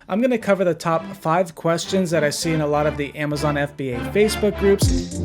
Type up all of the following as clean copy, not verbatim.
I'm going to cover the top 5 questions that I see in a lot of the Amazon FBA Facebook groups.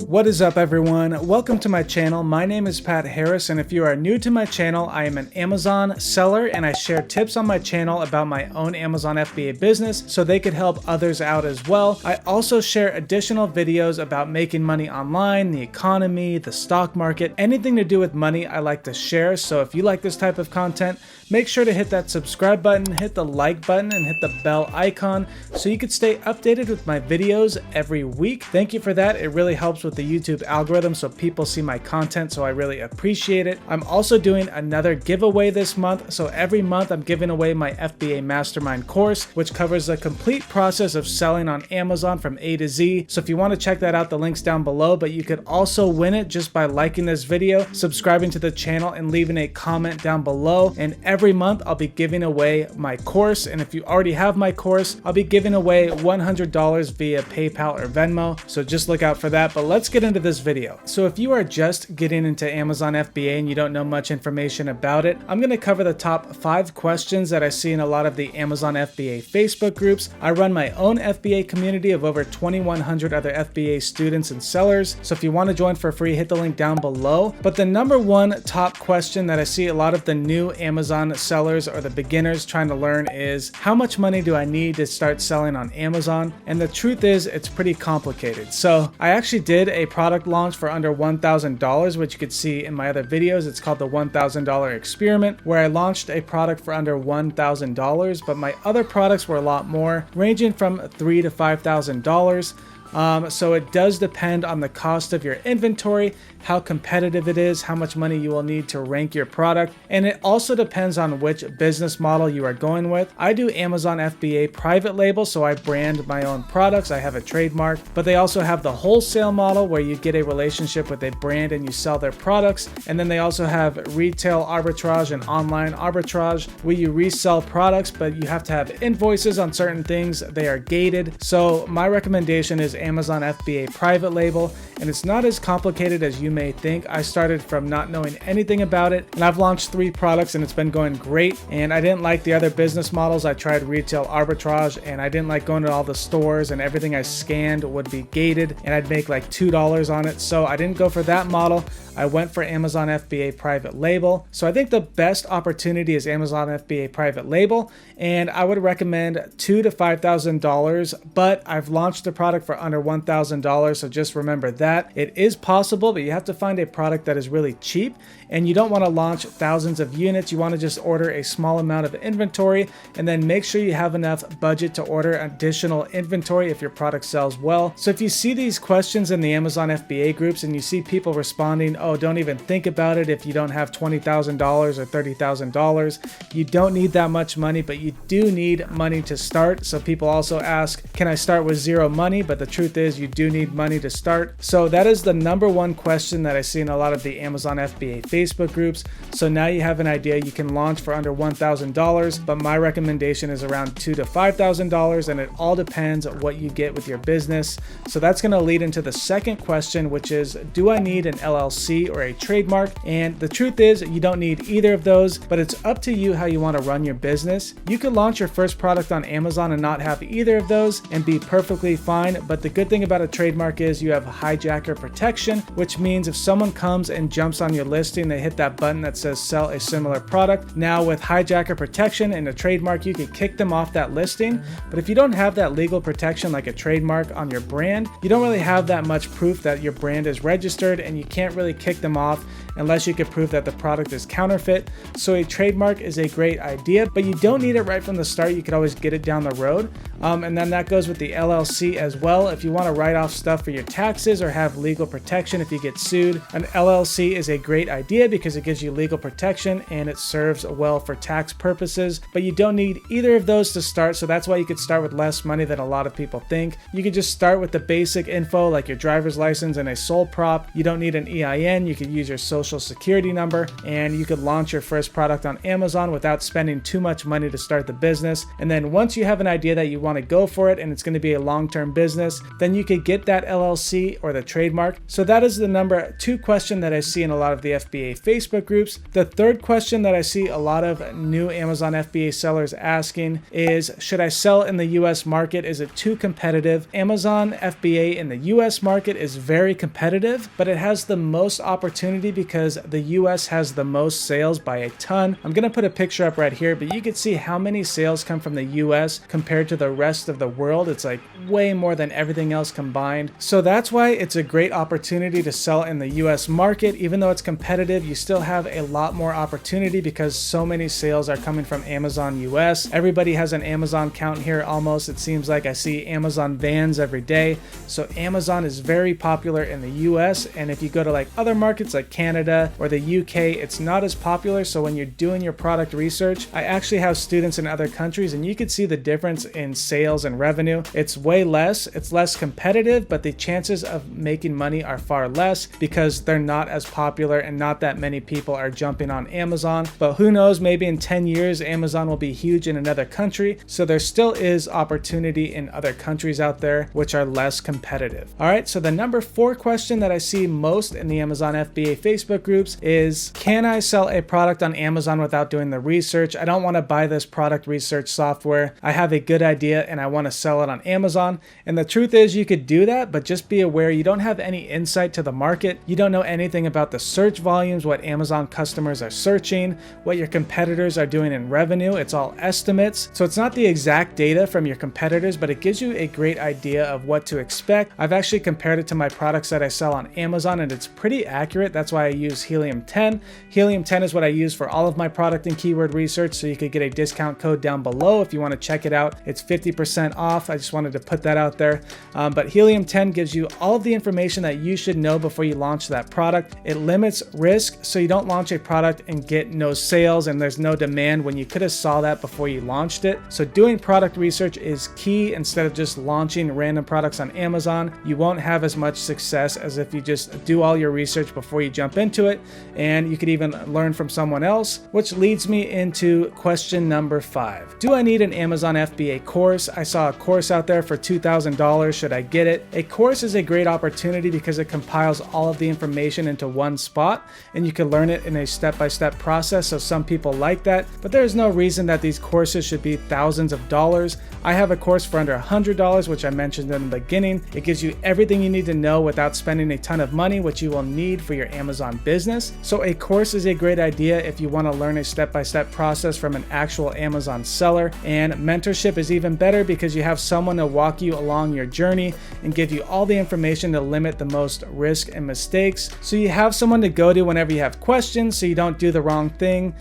What is up, everyone? Welcome to my channel. My name is Pat Harris, and if you are new to my channel, I am an Amazon seller and I share tips on my channel about my own Amazon FBA business so they could help others out as well. I also share additional videos about making money online, the economy, the stock market, anything to do with money I like to share. So if you like this type of content, make sure to hit that subscribe button, hit the like button, and hit the bell icon so you can stay updated with my videos every week. Thank you for that. It really helps with the YouTube algorithm so people see my content, so I really appreciate it. I'm also doing another giveaway this month. So every month I'm giving away my FBA Mastermind course, which covers the complete process of selling on Amazon from A to Z. So if you want to check that out, the link's down below, but you could also win it just by liking this video, subscribing to the channel, and leaving a comment down below. And every month I'll be giving away my course, and if you already have my course, I'll be giving away $100 via PayPal or Venmo, so just look out for that. But let's get into this video. So if you are just getting into Amazon FBA and you don't know much information about it, I'm going to cover the top 5 questions that I see in a lot of the Amazon FBA Facebook groups. I run my own FBA community of over 2,100 other FBA students and sellers, so if you want to join for free, hit the link down below. But the number one top question that I see a lot of the new Amazon sellers or the beginners trying to learn is, how much money do I need to start selling on Amazon? And the truth is, it's pretty complicated. So I actually did a product launch for under $1,000, which you could see in my other videos. It's called the $1,000 experiment, where I launched a product for under $1,000, but my other products were a lot more, ranging from $3,000 to $5,000. So it does depend on the cost of your inventory, how competitive it is, how much money you will need to rank your product, and it also depends on which business model you are going with. I do Amazon FBA private label, so I brand my own products. I have a trademark, but they also have the wholesale model where you get a relationship with a brand and you sell their products. And then they also have retail arbitrage and online arbitrage where you resell products, but you have to have invoices on certain things. They are gated. So my recommendation is Amazon FBA private label, and it's not as complicated as you may think. I started from not knowing anything about it, and I've launched 3 products and it's been going great. And I didn't like the other business models. I tried retail arbitrage and I didn't like going to all the stores and everything I scanned would be gated and I'd make like $2 on it. So I didn't go for that model. I went for Amazon FBA private label. So I think the best opportunity is Amazon FBA private label, and I would recommend $2,000 to $5,000, but I've launched the product for under $1,000. So just remember that it is possible, but you have to find a product that is really cheap, and you don't want to launch thousands of units. You want to just order a small amount of inventory and then make sure you have enough budget to order additional inventory if your product sells well. So if you see these questions in the Amazon FBA groups and you see people responding, oh, don't even think about it if you don't have $20,000 or $30,000. You don't need that much money, but you do need money to start. So people also ask, can I start with zero money? But the truth is, you do need money to start. So that is the number one question that I see in a lot of the Amazon FBA Facebook groups. So now you have an idea. You can launch for under $1,000, but my recommendation is around $2,000 to $5,000, and it all depends on what you get with your business. So that's going to lead into the second question, which is, do I need an LLC or a trademark? And the truth is, you don't need either of those, but it's up to you how you want to run your business. You could launch your first product on Amazon and not have either of those and be perfectly fine. But the good thing about a trademark is you have hijacker protection, which means if someone comes and jumps on your listing, they hit that button that says sell a similar product. Now with hijacker protection and a trademark, you could kick them off that listing. But if you don't have that legal protection like a trademark on your brand, you don't really have that much proof that your brand is registered, and you can't really kick them off unless you can prove that the product is counterfeit. So a trademark is a great idea, but you don't need it right from the start. You could always get it down the road. And then that goes with the LLC as well. If you want to write off stuff for your taxes or have legal protection if you get sued, an LLC is a great idea because it gives you legal protection and it serves well for tax purposes. But you don't need either of those to start, so that's why you could start with less money than a lot of people think. You could just start with the basic info like your driver's license and a sole prop. You don't need an EIN. Again, you could use your social security number and you could launch your first product on Amazon without spending too much money to start the business. And then once you have an idea that you want to go for it and it's going to be a long-term business, then you could get that LLC or the trademark. So that is the number 2 question that I see in a lot of the FBA Facebook groups. The third question that I see a lot of new Amazon FBA sellers asking is, should I sell in the US market? Is it too competitive? Amazon FBA in the US market is very competitive, but it has the most opportunity because the US has the most sales by a ton. I'm going to put a picture up right here, but you can see how many sales come from the US compared to the rest of the world. It's like way more than everything else combined. So that's why it's a great opportunity to sell in the US market. Even though it's competitive, you still have a lot more opportunity because so many sales are coming from Amazon US. Everybody has an Amazon account here almost. It seems like I see Amazon vans every day. So Amazon is very popular in the US, and if you go to like other markets like Canada or the UK, it's not as popular. So when you're doing your product research, I actually have students in other countries and you can see the difference in sales and revenue. It's way less, it's less competitive, but the chances of making money are far less because they're not as popular and not that many people are jumping on Amazon. But who knows, maybe in 10 years, Amazon will be huge in another country. So there still is opportunity in other countries out there which are less competitive. All right, so the number 4 question that I see most in the Amazon FBA Facebook groups is, can I sell a product on Amazon without doing the research? I don't want to buy this product research software. I have a good idea and I want to sell it on Amazon. And the truth is you could do that, but just be aware you don't have any insight to the market. You don't know anything about the search volumes, what Amazon customers are searching, what your competitors are doing in revenue. It's all estimates. So it's not the exact data from your competitors, but it gives you a great idea of what to expect. I've actually compared it to my products that I sell on Amazon and it's pretty accurate. That's why I use Helium 10. Helium 10 is what I use for all of my product and keyword research. So you could get a discount code down below if you want to check it out. It's 50% off. I just wanted to put that out there. But Helium 10 gives you all of the information that you should know before you launch that product. It limits risk so you don't launch a product and get no sales and there's no demand when you could have saw that before you launched it. So doing product research is key. Instead of just launching random products on Amazon, you won't have as much success as if you just do all your research before you jump into it. And you could even learn from someone else, which leads me into question number 5. Do I need an Amazon FBA course? I saw a course out there for $2,000. Should I get it? A course is a great opportunity because it compiles all of the information into one spot and you can learn it in a step-by-step process. So some people like that, but there's no reason that these courses should be thousands of dollars. I have a course for under $100, which I mentioned in the beginning. It gives you everything you need to know without spending a ton of money, which you will need for your Amazon business. So a course is a great idea if you want to learn a step-by-step process from an actual Amazon seller. And mentorship is even better because you have someone to walk you along your journey and give you all the information to limit the most risk and mistakes. So you have someone to go to whenever you have questions so you don't do the wrong thing,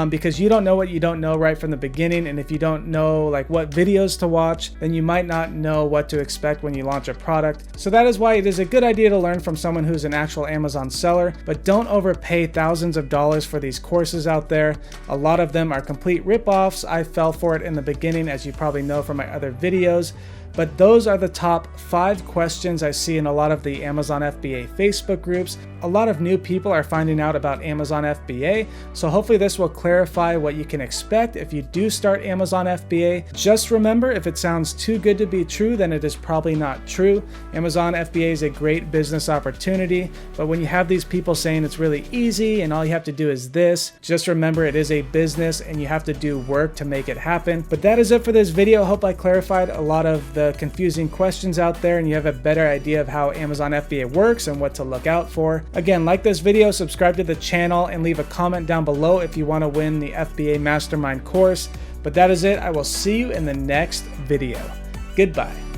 because you don't know what you don't know right from the beginning. And if you don't know like what videos to watch, then you might not know what to expect when you launch a product. So that is why it is a good idea to learn from someone who's an actual Amazon seller, but don't overpay thousands of dollars for these courses out there. A lot of them are complete ripoffs. I fell for it in the beginning, as you probably know from my other videos. But those are the top 5 questions I see in a lot of the Amazon FBA Facebook groups. A lot of new people are finding out about Amazon FBA, so hopefully this will clarify what you can expect if you do start Amazon FBA. Just remember, if it sounds too good to be true, then it is probably not true. Amazon FBA is a great business opportunity, but when you have these people saying it's really easy and all you have to do is this, just remember it is a business and you have to do work to make it happen. But that is it for this video. I hope I clarified a lot of the confusing questions out there and you have a better idea of how Amazon FBA works and what to look out for. Again, like this video, subscribe to the channel, and leave a comment down below if you want to win the FBA Mastermind course. But that is it. I will see you in the next video. Goodbye.